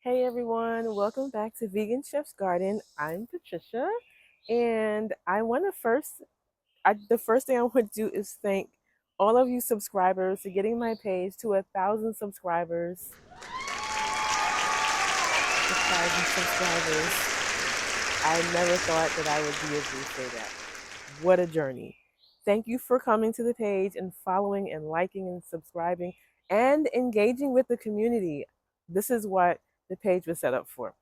Hey everyone, welcome back to Vegan Chef's Garden. I'm Patricia, and the first thing I want to do is thank all of you subscribers for getting my page to 1,000 subscribers. 1,000 subscribers. I never thought that I would be able to say that. What a journey. Thank you for coming to the page and following and liking and subscribing and engaging with the community. This is what the page was set up for.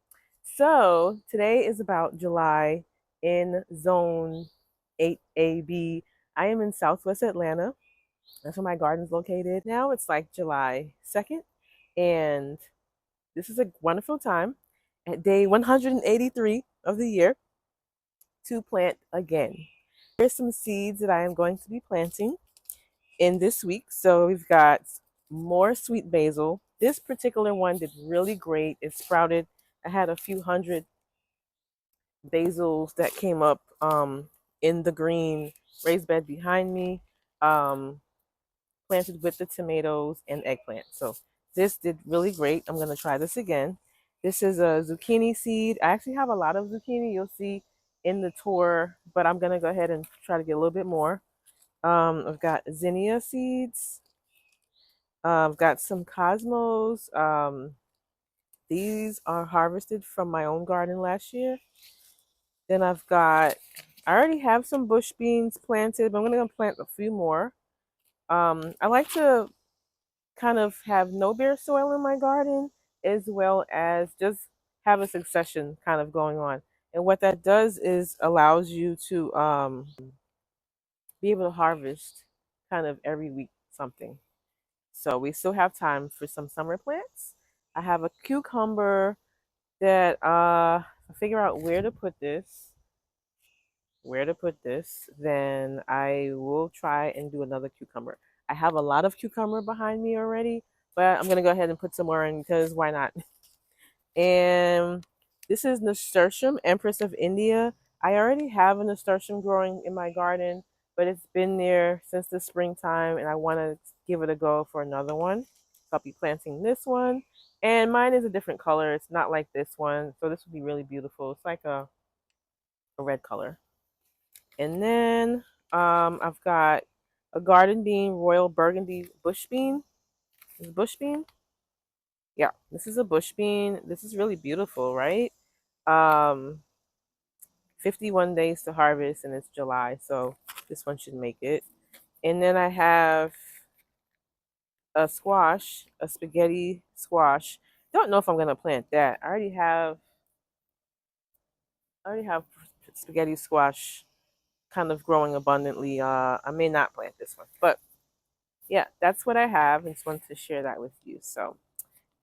So today is about July in Zone 8AB. I am in Southwest Atlanta. That's where my garden's located. Now it's like July 2nd, and this is a wonderful time at day 183 of the year to plant again. Here's some seeds that I am going to be planting in this week. So we've got more sweet basil. This particular one did really great. It sprouted. I had a few hundred basils that came up in the green raised bed behind me, planted with the tomatoes and eggplant. So this did really great. I'm going to try this again. This is a zucchini seed. I actually have a lot of zucchini, you'll see in the tour, but I'm going to go ahead and try to get a little bit more. I've got zinnia seeds. I've got some cosmos. These are harvested from my own garden last year. Then I already have some bush beans planted, but I'm going to plant a few more. I like to kind of have no bare soil in my garden, as well as just have a succession kind of going on. And what that does is allows you to be able to harvest kind of every week something. So we still have time for some summer plants. I have a cucumber that I figure out where to put this, then I will try and do another cucumber. I have a lot of cucumber behind me already, but I'm gonna go ahead and put some more in because why not? And this is nasturtium, Empress of India. I already have a nasturtium growing in my garden, but it's been there since the springtime, and I want to give it a go for another one. So I'll be planting this one, and mine is a different color. It's not like this one, so this would be really beautiful. It's like a red color. And then I've got a garden bean, royal burgundy bush bean. Is it bush bean? Yeah, this is a bush bean. This is really beautiful, right? Um, 51 days to harvest, and it's July, so this one should make it. And then I have a squash, a spaghetti squash. Don't know if I'm gonna plant that. I already have spaghetti squash kind of growing abundantly. I may not plant this one, but yeah, that's what I have. I just wanted to share that with you. So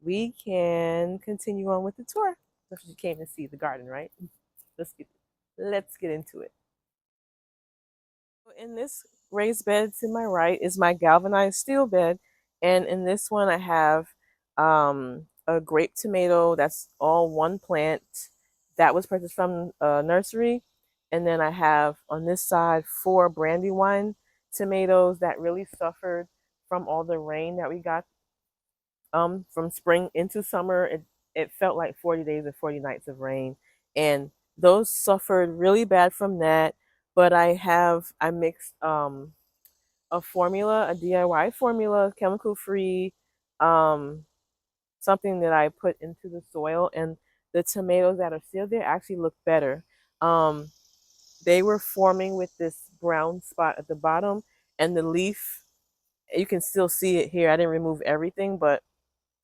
we can continue on with the tour. That's what you came to see, the garden, right? Let's get let's get into it. In this raised bed to my right is my galvanized steel bed, and in this one I have a grape tomato that's all one plant that was purchased from a nursery, and then I have on this side 4 brandywine tomatoes that really suffered from all the rain that we got from spring into summer. It felt like 40 days and 40 nights of rain, and those suffered really bad from that. But I mixed a formula, a DIY formula, chemical free, um, something that I put into the soil, and the tomatoes that are still there actually look better. Um, they were forming with this brown spot at the bottom, and the leaf, you can still see it here. I didn't remove everything, but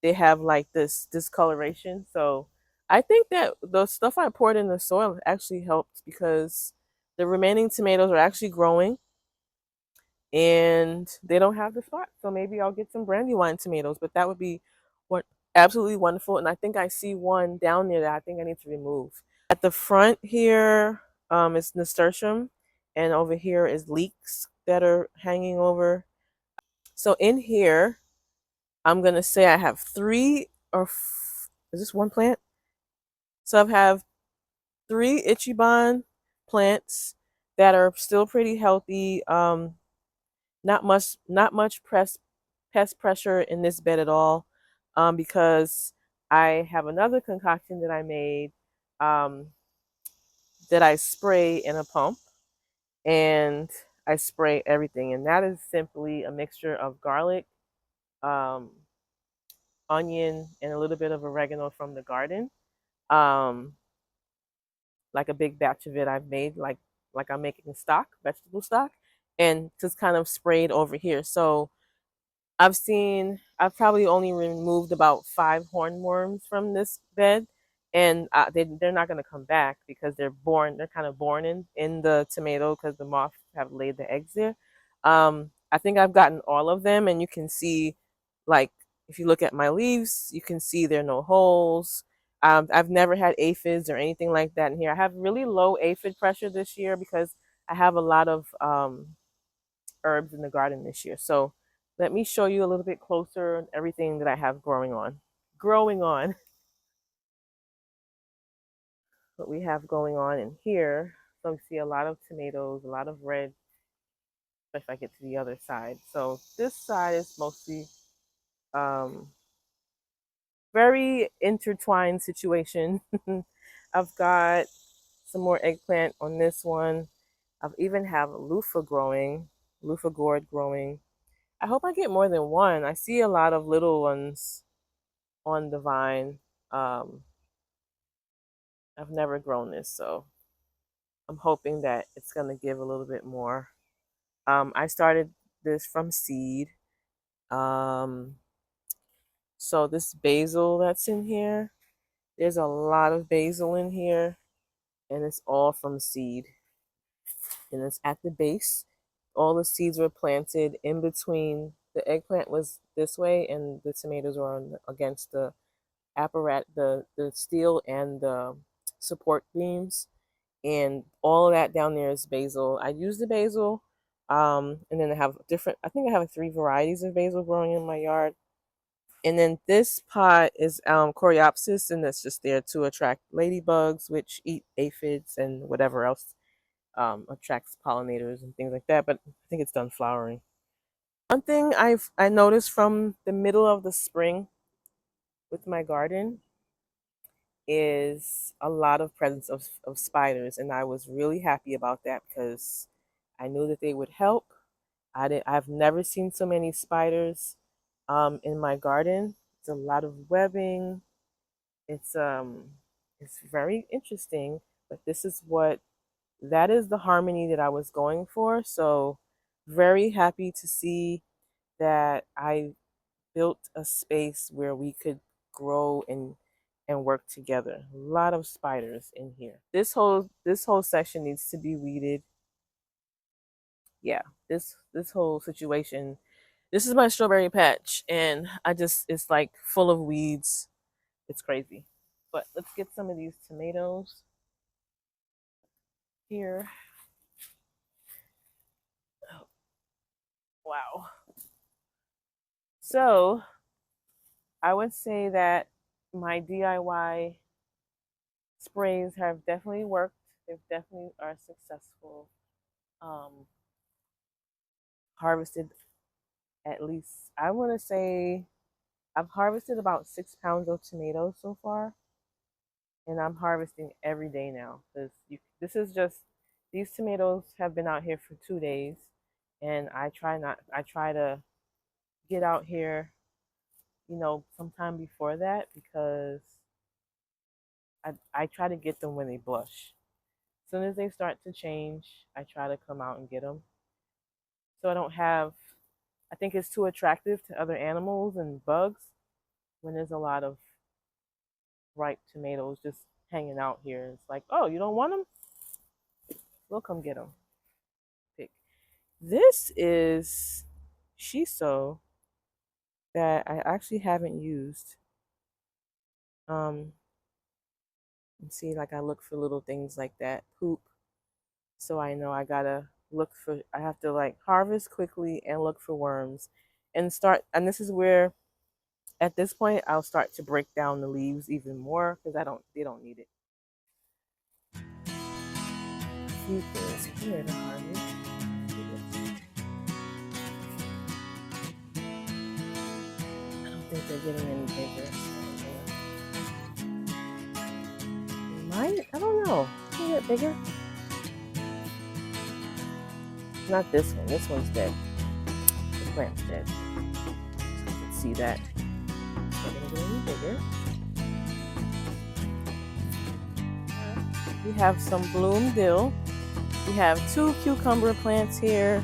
they have like this discoloration. So I think that the stuff I poured in the soil actually helped because the remaining tomatoes are actually growing and they don't have the spot. So maybe I'll get some brandywine tomatoes, but that would be what absolutely wonderful. And I think I see one down there that I think I need to remove. At the front here is nasturtium, and over here is leeks that are hanging over. So in here, I'm gonna say I have is this one plant? So I have 3 Ichiban plants that are still pretty healthy. Not much pest pressure in this bed at all, because I have another concoction that I made, um, that I spray in a pump, and I spray everything. And that is simply a mixture of garlic, um, onion, and a little bit of oregano from the garden. Um, like a big batch of it I've made, like I'm making stock, vegetable stock, and just kind of sprayed over here. So I've probably only removed about 5 hornworms from this bed, and they're not going to come back because they're kind of born in the tomato because the moths have laid the eggs there. I think I've gotten all of them, and you can see, like, if you look at my leaves, you can see there are no holes. I've never had aphids or anything like that in here. I have really low aphid pressure this year because I have a lot of herbs in the garden this year. So let me show you a little bit closer everything that I have growing on. Growing on. What we have going on in here. So we see a lot of tomatoes, a lot of red, especially if I get to the other side. So this side is mostly um, very intertwined situation. I've got some more eggplant on this one. I've even have loofah growing, loofah gourd growing. I hope I get more than one. I see a lot of little ones on the vine. Um, I've never grown this, so I'm hoping that it's going to give a little bit more. I started this from seed. Um, so this basil that's in here, there's a lot of basil in here, and it's all from seed. And it's at the base. All the seeds were planted in between. The eggplant was this way, and the tomatoes were against the the steel and the support beams, and all of that down there is basil. I use the basil, and then I have different. I think I have 3 varieties of basil growing in my yard. And then this pot is coreopsis, and that's just there to attract ladybugs, which eat aphids and whatever else attracts pollinators and things like that. But I think it's done flowering. One thing I noticed from the middle of the spring with my garden is a lot of presence of spiders, and I was really happy about that because I knew that they would help. I've never seen so many spiders in my garden. It's a lot of webbing. It's it's very interesting, but this is what that is the harmony that I was going for. So very happy to see that I built a space where we could grow and work together. A lot of spiders in here. This whole section needs to be weeded. Yeah, this whole situation. This is my strawberry patch, and it's like full of weeds. It's crazy. But let's get some of these tomatoes here. Oh, wow. So I would say that my DIY sprays have definitely worked. They definitely are successful. Um, Harvested at least, I want to say, I've harvested about 6 pounds of tomatoes so far, and I'm harvesting every day now because this is just these tomatoes have been out here for 2 days, and I try to get out here, sometime before that because I try to get them when they blush. As soon as they start to change, I try to come out and get them. So I think it's too attractive to other animals and bugs when there's a lot of ripe tomatoes just hanging out here. It's like, oh, you don't want them? We'll come get them. Pick. This is shiso that I actually haven't used. Um, and see, like I look for little things like that, poop. So I know I have to like harvest quickly and look for worms and this is where at this point I'll start to break down the leaves even more because they don't need it. A few things here to harvest. I don't think they're getting any bigger. So bigger? Not this one. This one's dead. The plant's dead. You can see that. It's not gonna get any bigger. We have some bloom dill. We have 2 cucumber plants here.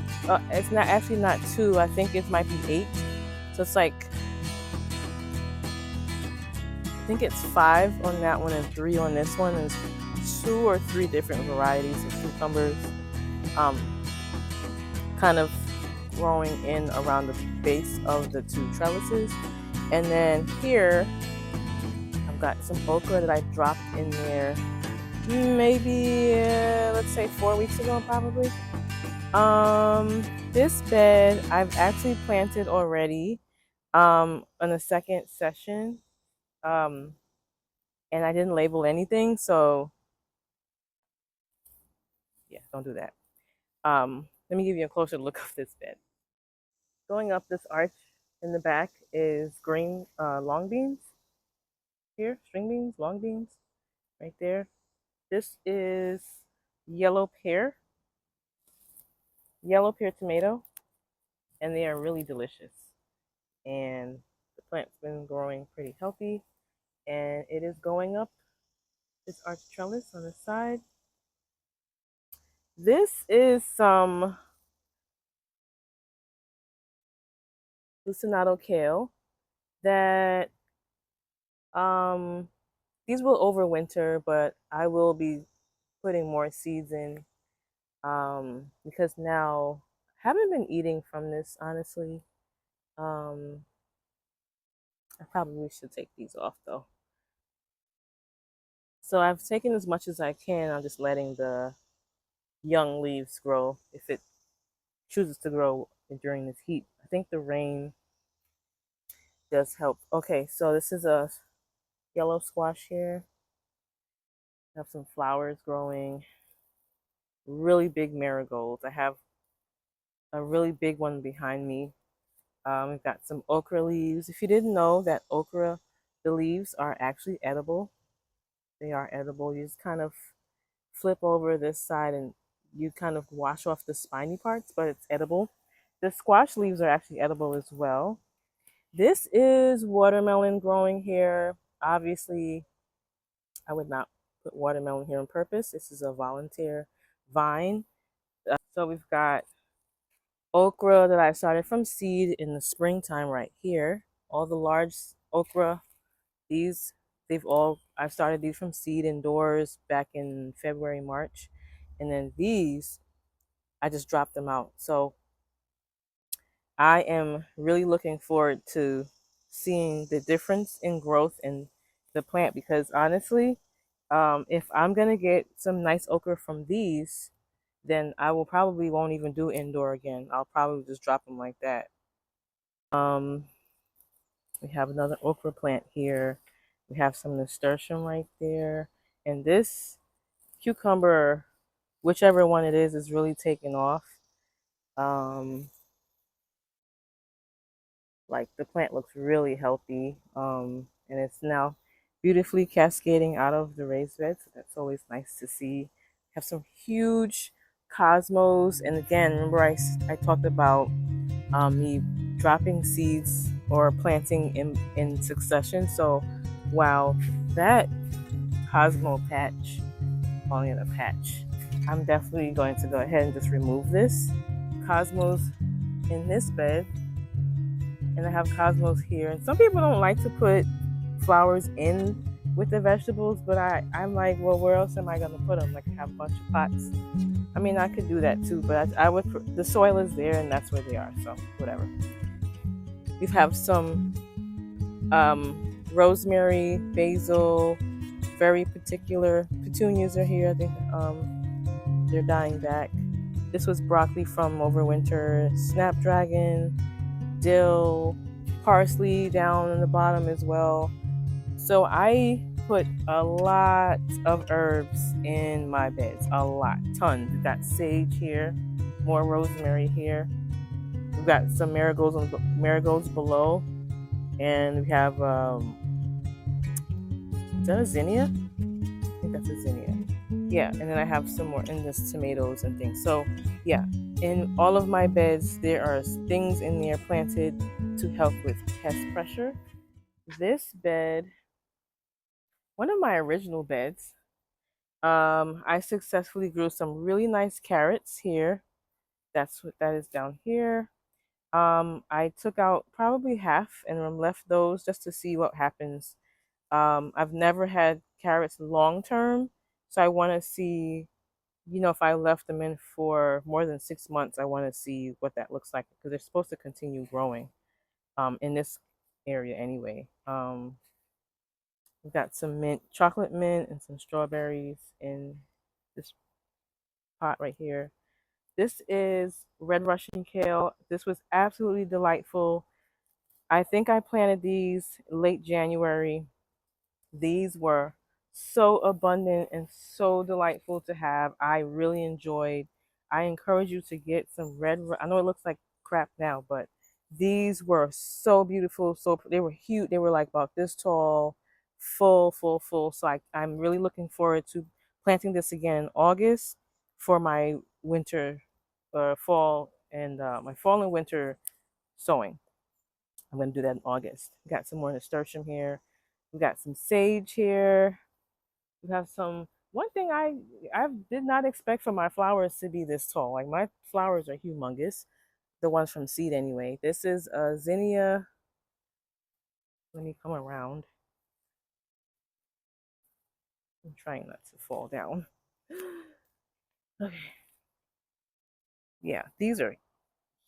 It's not actually not 2. I think it might be 8. So it's like, I think it's 5 on that one and 3 on this one. And 2 or 3 different varieties of cucumbers, kind of growing in around the base of the 2 trellises. And then here, I've got some okra that I dropped in there maybe let's say 4 weeks ago probably. This bed I've actually planted already on the second session, and I didn't label anything, so yeah, don't do that. Let me give you a closer look of this bed. Going up this arch in the back is green long beans. Here, string beans, long beans, right there. This is yellow pear tomato, and they are really delicious. And the plant's been growing pretty healthy, and it is going up this arch trellis on the side. This is some lucinato kale that these will overwinter, but I will be putting more seeds in because now I haven't been eating from this, honestly. I probably should take these off though. So I've taken as much as I can. I'm just letting the young leaves grow if it chooses to grow during this heat. I think the rain does help. Okay, so this is a yellow squash here. I have some flowers growing. Really big marigolds. I have a really big one behind me. We've got some okra leaves. If you didn't know that okra, the leaves are actually edible. They are edible. You just kind of flip over this side and you kind of wash off the spiny parts, but it's edible. The squash leaves are actually edible as well. This is watermelon growing here. Obviously, I would not put watermelon here on purpose. This is a volunteer vine. So we've got okra that I started from seed in the springtime right here. All the large okra, I started these from seed indoors back in February, March. And then these, I just dropped them out. So I am really looking forward to seeing the difference in growth in the plant because honestly, if I'm going to get some nice okra from these, then I will probably won't even do indoor again. I'll probably just drop them like that. We have another okra plant here. We have some nasturtium right there. And this cucumber, whichever one it is really taking off. Like the plant looks really healthy. And it's now beautifully cascading out of the raised bed. So that's always nice to see. Have some huge cosmos. And again, remember I talked about me dropping seeds or planting in succession. So wow, that cosmo patch, calling it a patch, I'm definitely going to go ahead and just remove this cosmos in this bed. And I have cosmos here. And some people don't like to put flowers in with the vegetables, but I'm like, well, where else am I going to put them? Like I have a bunch of pots. I mean, I could do that too, but I would. The soil is there, and that's where they are. So whatever. We have some rosemary, basil, very particular petunias are here. I think they're dying back. This was broccoli from overwinter, snapdragon, dill, parsley down in the bottom as well. So I put a lot of herbs in my beds, a lot, tons. We've got sage here, more rosemary here. We've got some marigolds below, and we have is that a zinnia? I think that's a zinnia. yeah, and then I have some more in this tomatoes and things. So yeah, in all of my beds there are things in there planted to help with pest pressure. This bed, one of my original beds, I successfully grew some really nice carrots here. That's what that is down here. I took out probably half and left those just to see what happens. I've never had carrots long term, so I want to see, if I left them in for more than 6 months, I want to see what that looks like because they're supposed to continue growing in this area anyway. We've got some mint, chocolate mint, and some strawberries in this pot right here. This is red Russian kale. This was absolutely delightful. I think I planted these late January. These were so abundant and so delightful to have. I really enjoyed. I encourage you to get some I know it looks like crap now, but these were so beautiful. So they were huge. They were like about this tall, full, full, full. So I'm really looking forward to planting this again in August for my winter, fall, and my fall and winter sowing. I'm going to do that in August. We got some more nasturtium here. We got some sage here. We have some. One thing I did not expect for my flowers to be this tall. Like my flowers are humongous. The ones from seed anyway. This is a zinnia. Let me come around. I'm trying not to fall down. Okay. Yeah, these are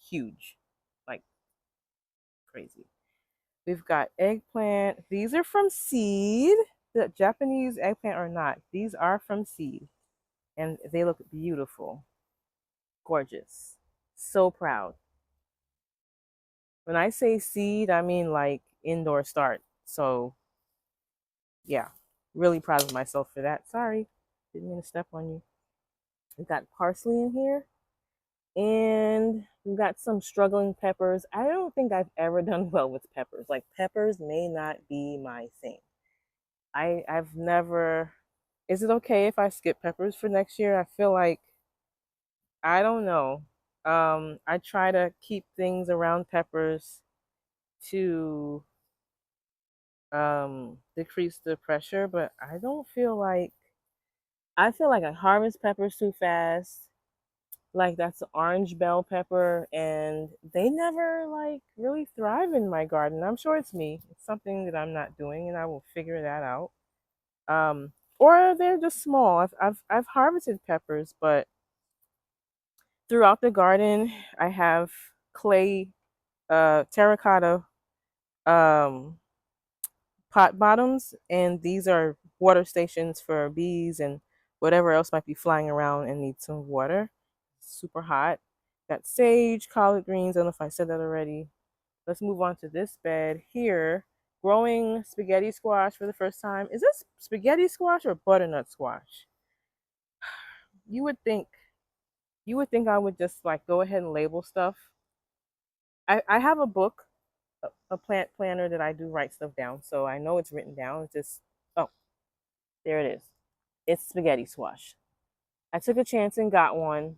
huge, like crazy. We've got eggplant. These are from seed. The Japanese eggplant are not. These are from seed, and they look beautiful, gorgeous. So proud. When I say seed, I mean like indoor start. So yeah, really proud of myself for that. Sorry, didn't mean to step on you. We've got parsley in here, and we've got some struggling peppers. I don't think I've ever done well with peppers. Like peppers may not be my thing. I've never. Is it okay if I skip peppers for next year? I feel like I don't know. I try to keep things around peppers to decrease the pressure, but I don't feel like I feel like I harvest peppers too fast. Like that's the orange bell pepper, and they never like really thrive in my garden. I'm sure it's me. It's something that I'm not doing, and I will figure that out. Or they're just small. I've harvested peppers, but throughout the garden, I have clay, terracotta, um, pot bottoms, and these are water stations for bees and whatever else might be flying around and need some water. Super hot. Got sage, collard greens. I don't know if I said that already. Let's move on to this bed here. Growing spaghetti squash for the first time. Is this spaghetti squash or butternut squash? You would think I would just like go ahead and label stuff. I have a book, a plant planner that I do write stuff down, so I know it's written down. It's just, oh, there it is. It's spaghetti squash. I took a chance and got one.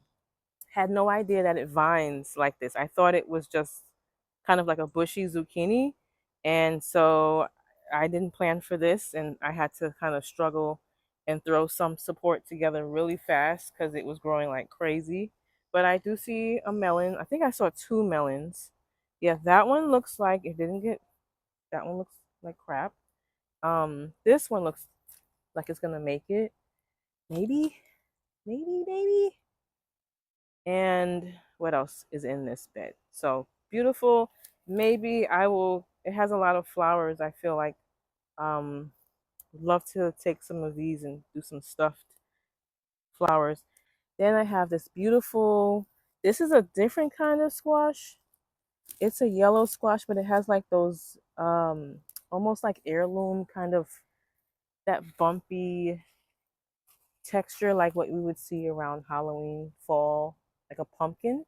Had no idea that it vines like this. I thought it was just kind of like a bushy zucchini. And so I didn't plan for this, and I had to kind of struggle and throw some support together really fast because it was growing like crazy. But I do see a melon. I think I saw two melons. Yeah, that one looks like it didn't get, that one looks like crap. This one looks like it's gonna make it. Maybe, maybe. And what else is in this bed? So beautiful. Maybe I will. It has a lot of flowers. I feel like um love to take some of these and do some stuffed flowers. Then I have this beautiful. This is a different kind of squash. It's a yellow squash, but it has like those almost like heirloom kind of that bumpy texture, like what we would see around Halloween, fall, like a pumpkin.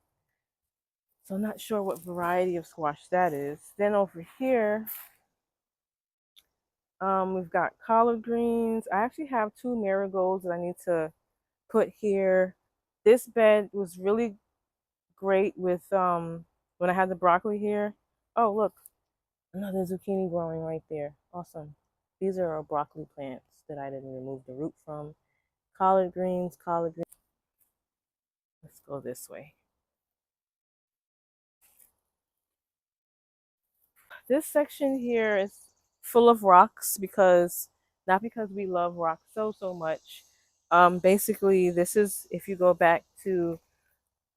So I'm not sure what variety of squash that is. Then over here, we've got collard greens. I actually have two marigolds that I need to put here. This bed was really great with when I had the broccoli here. Oh, look, another zucchini growing right there. Awesome. These are our broccoli plants that I didn't remove the root from. Collard greens, collard greens. Let's go this way. This section here is full of rocks because not because we love rocks so much. Basically, this is if you go back to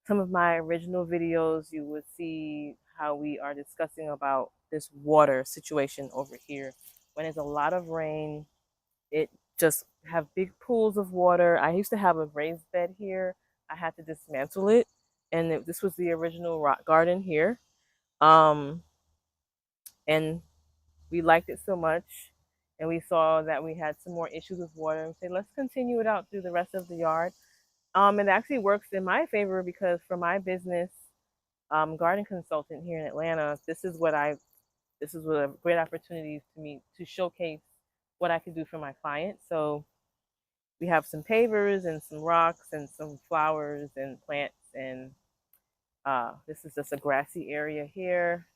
some of my original videos, you would see how we are discussing about this water situation over here. When there's a lot of rain, it just have big pools of water. I used to have a raised bed here. I had to dismantle it, and this was the original rock garden here. Um, and we liked it so much, and we saw that we had some more issues with water, and said let's continue it out through the rest of the yard. It actually works in my favor because for my business, garden consultant here in Atlanta, this is what a great opportunity to me to showcase what I can do for my clients. So we have some pavers and some rocks and some flowers and plants, and this is just a grassy area here.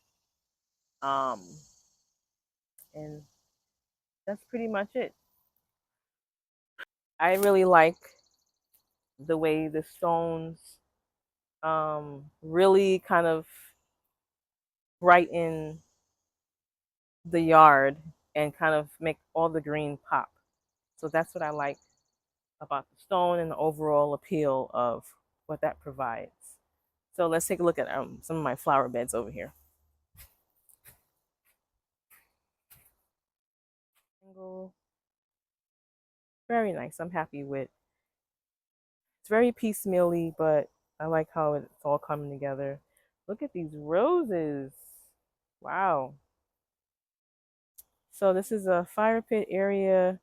Um, and that's pretty much it. I really like the way the stones really kind of brighten the yard and kind of make all the green pop. So that's what I like about the stone and the overall appeal of what that provides. So let's take a look at some of my flower beds over here. Very nice. I'm happy with. It's very piecemeally, but I like how it's all coming together. Look at these roses. Wow. So this is a fire pit area.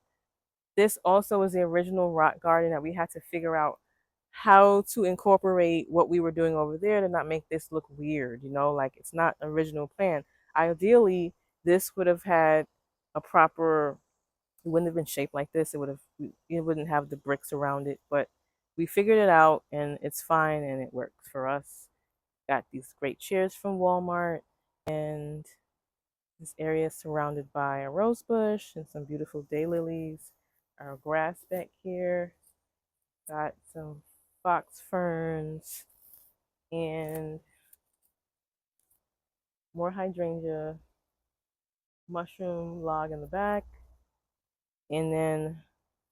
This also is the original rock garden that we had to figure out how to incorporate what we were doing over there to not make this look weird, like it's not original plan. Ideally, this would have had a proper, it wouldn't have been shaped like this. It wouldn't have the bricks around it, but we figured it out and it's fine and it works for us. Got these great chairs from Walmart, and this area is surrounded by a rose bush and some beautiful daylilies. Our grass back here got some fox ferns and more hydrangea, mushroom log in the back. And then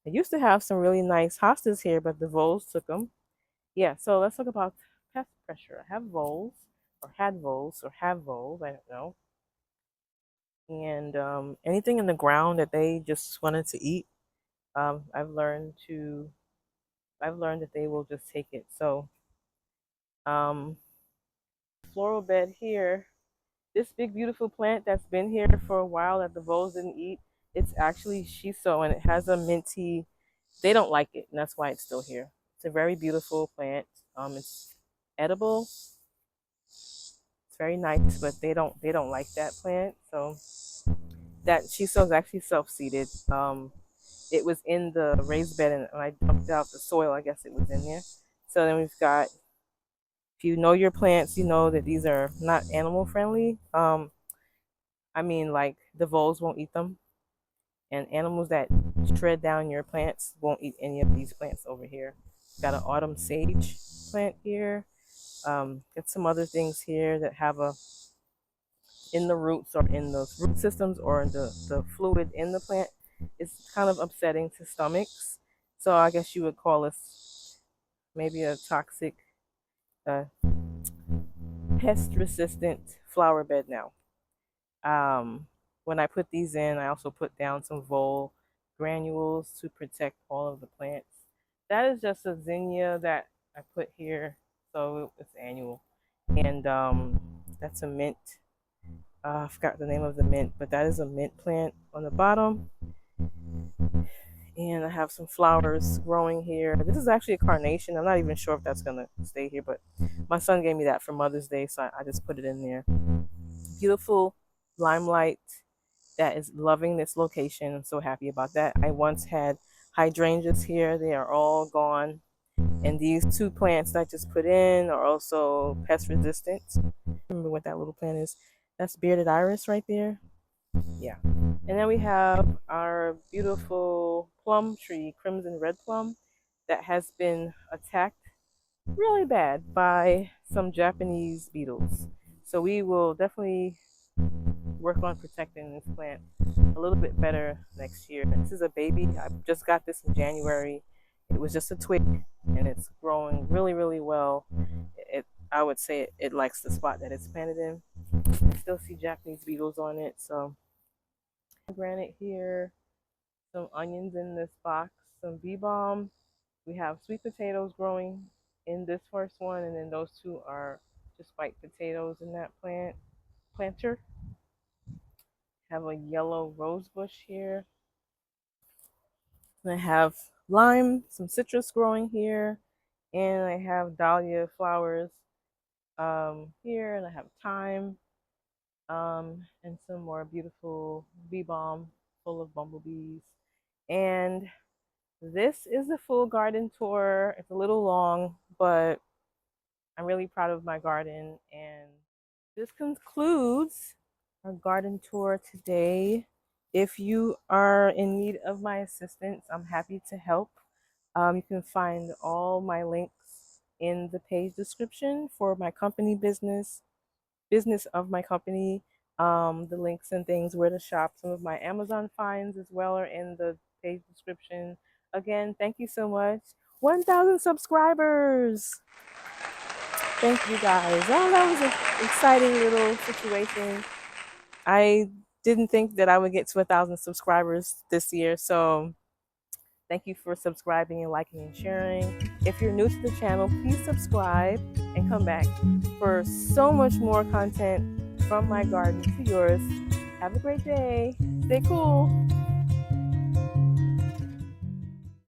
I used to have some really nice hostas here, but the voles took them. Yeah, so let's talk about pest pressure. I have voles, or had voles, or have voles, I don't know. And anything in the ground that they just wanted to eat, um, I've learned to, I've learned that they will just take it. So, um, floral bed here. This big beautiful plant that's been here for a while that the voles didn't eat, it's actually shiso and it has a minty. They don't like it, and that's why it's still here. It's a very beautiful plant. It's edible. It's very nice, but they don't like that plant. So that shiso is actually self-seeded. It was in the raised bed, and when I dumped out the soil, I guess it was in there. So then we've got, if you know your plants, you know that these are not animal friendly. I mean, like the voles won't eat them, and animals that tread down your plants won't eat any of these plants over here. Got an autumn sage plant here. Got some other things here that have a in the roots or in the root systems or the fluid in the plant. It's kind of upsetting to stomachs. So I guess you would call this maybe a toxic, uh, pest resistant flower bed now. When I put these in, I also put down some vole granules to protect all of the plants. That is just a zinnia that I put here, so it's annual. And that's a mint. I forgot the name of the mint, but that is a mint plant on the bottom. And I have some flowers growing here. This is actually a carnation. I'm not even sure if that's gonna stay here, but my son gave me that for Mother's Day, so I just put it in there. Beautiful limelight that is loving this location. I'm so happy about that. I once had hydrangeas here. They are all gone. And these two plants that I just put in are also pest resistant. Remember what that little plant is? That's bearded iris right there. Yeah. And then we have our beautiful plum tree, crimson red plum, that has been attacked really bad by some Japanese beetles. So we will definitely work on protecting this plant a little bit better next year. This is a baby. I just got this in January. It was just a twig, and it's growing really, really well. I would say it likes the spot that it's planted in. I still see Japanese beetles on it, so granite here, some onions in this box, some bee balm. We have sweet potatoes growing in this first one, and then those two are just white potatoes in that planter. Have a yellow rose bush here. And I have lime, some citrus growing here, and I have dahlia flowers here, and I have thyme, and some more beautiful bee balm full of bumblebees. And this is a full garden tour. It's a little long, but I'm really proud of my garden. And this concludes our garden tour today. If you are in need of my assistance, I'm happy to help. You can find all my links in the page description for my company business of my company. The links and things where to shop. Some of my Amazon finds as well are in the page description. Again, thank you so much. 1,000 subscribers. Thank you guys. Oh, that was an exciting little situation. I didn't think that I would get to 1,000 subscribers this year. So thank you for subscribing and liking and sharing. If you're new to the channel, please subscribe and come back for so much more content from my garden to yours. Have a great day. Stay cool.